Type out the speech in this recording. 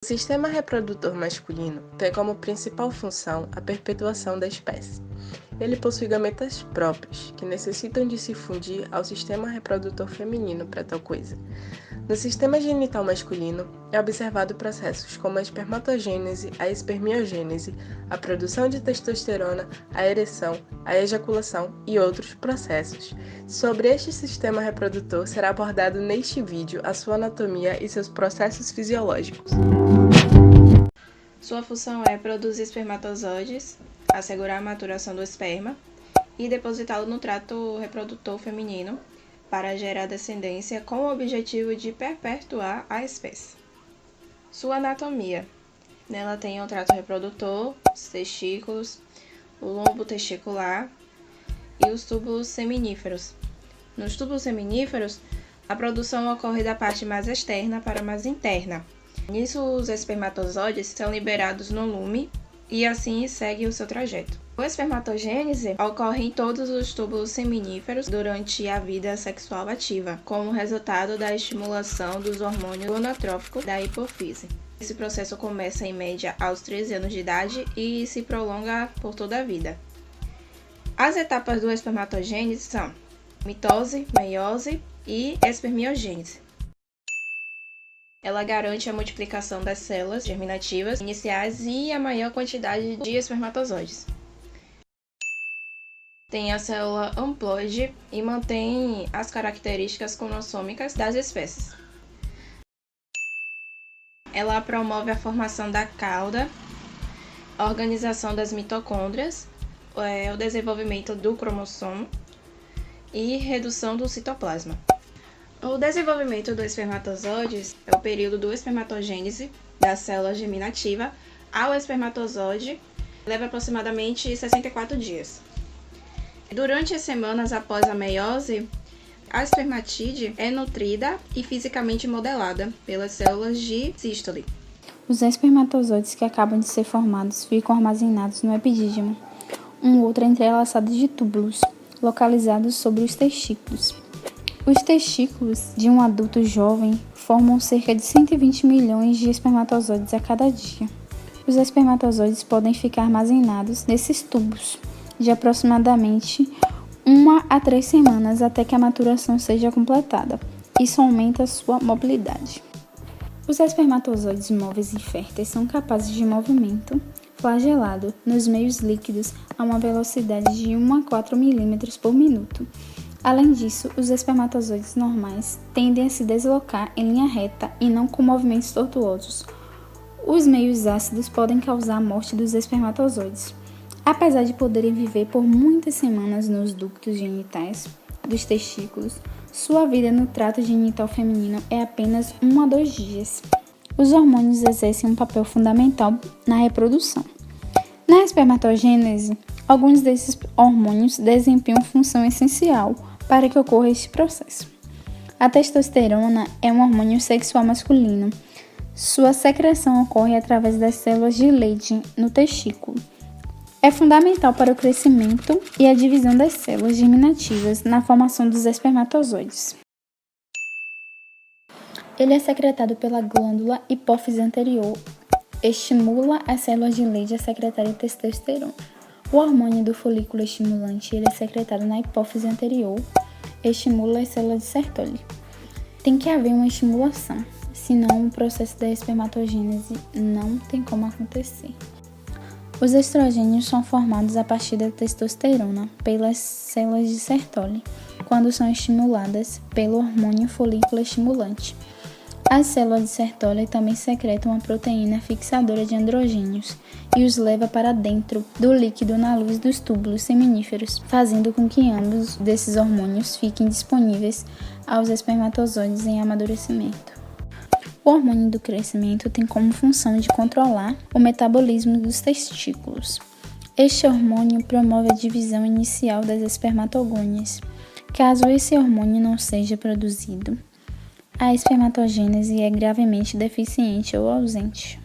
O sistema reprodutor masculino tem como principal função a perpetuação da espécie. Ele possui gametas próprios, que necessitam de se fundir ao sistema reprodutor feminino para tal coisa. No sistema genital masculino, é observado processos como a espermatogênese, a espermiogênese, a produção de testosterona, a ereção, a ejaculação e outros processos. Sobre este sistema reprodutor será abordado neste vídeo a sua anatomia e seus processos fisiológicos. Sua função é produzir espermatozoides, assegurar a maturação do esperma e depositá-lo no trato reprodutor feminino para gerar descendência com o objetivo de perpetuar a espécie. Sua anatomia. Nela tem o trato reprodutor, os testículos, o lombo testicular e os túbulos seminíferos. Nos túbulos seminíferos, a produção ocorre da parte mais externa para a mais interna. Nisso, os espermatozoides são liberados no lume e assim segue o seu trajeto. A espermatogênese ocorre em todos os túbulos seminíferos durante a vida sexual ativa, como resultado da estimulação dos hormônios gonadotróficos da hipófise. Esse processo começa em média aos 13 anos de idade e se prolonga por toda a vida. As etapas do espermatogênese são mitose, meiose e espermiogênese. Ela garante a multiplicação das células germinativas iniciais e a maior quantidade de espermatozoides. Tem a célula haploide e mantém as características cromossômicas das espécies. Ela promove a formação da cauda, a organização das mitocôndrias, o desenvolvimento do cromossomo e redução do citoplasma. O desenvolvimento do espermatozoide é o período do espermatogênese da célula germinativa ao espermatozoide, leva aproximadamente 64 dias. Durante as semanas após a meiose, a espermatide é nutrida e fisicamente modelada pelas células de sístole. Os espermatozoides que acabam de ser formados ficam armazenados no epidídimo, um outro entrelaçado de túbulos, localizados sobre os testículos. Os testículos de um adulto jovem formam cerca de 120 milhões de espermatozoides a cada dia. Os espermatozoides podem ficar armazenados nesses tubos de aproximadamente 1 a 3 semanas até que a maturação seja completada. Isso aumenta sua mobilidade. Os espermatozoides móveis e férteis são capazes de movimento flagelado nos meios líquidos a uma velocidade de 1 a 4 milímetros por minuto. Além disso, os espermatozoides normais tendem a se deslocar em linha reta e não com movimentos tortuosos. Os meios ácidos podem causar a morte dos espermatozoides. Apesar de poderem viver por muitas semanas nos ductos genitais dos testículos, sua vida no trato genital feminino é apenas 1 a 2 dias. Os hormônios exercem um papel fundamental na reprodução. Na espermatogênese, alguns desses hormônios desempenham função essencial para que ocorra este processo. A testosterona é um hormônio sexual masculino. Sua secreção ocorre através das células de Leydig no testículo. É fundamental para o crescimento e a divisão das células germinativas na formação dos espermatozoides. Ele é secretado pela glândula hipófise anterior, estimula as células de Leydig a secretarem testosterona. O hormônio do folículo estimulante ele é secretado na hipófise anterior, estimula as células de Sertoli. Tem que haver uma estimulação, senão o processo da espermatogênese não tem como acontecer. Os estrogênios são formados a partir da testosterona pelas células de Sertoli, quando são estimuladas pelo hormônio folículo estimulante. As células de Sertoli também secretam uma proteína fixadora de androgênios e os leva para dentro do líquido na luz dos túbulos seminíferos, fazendo com que ambos desses hormônios fiquem disponíveis aos espermatozoides em amadurecimento. O hormônio do crescimento tem como função de controlar o metabolismo dos testículos. Este hormônio promove a divisão inicial das espermatogônias. Caso esse hormônio não seja produzido, a espermatogênese é gravemente deficiente ou ausente.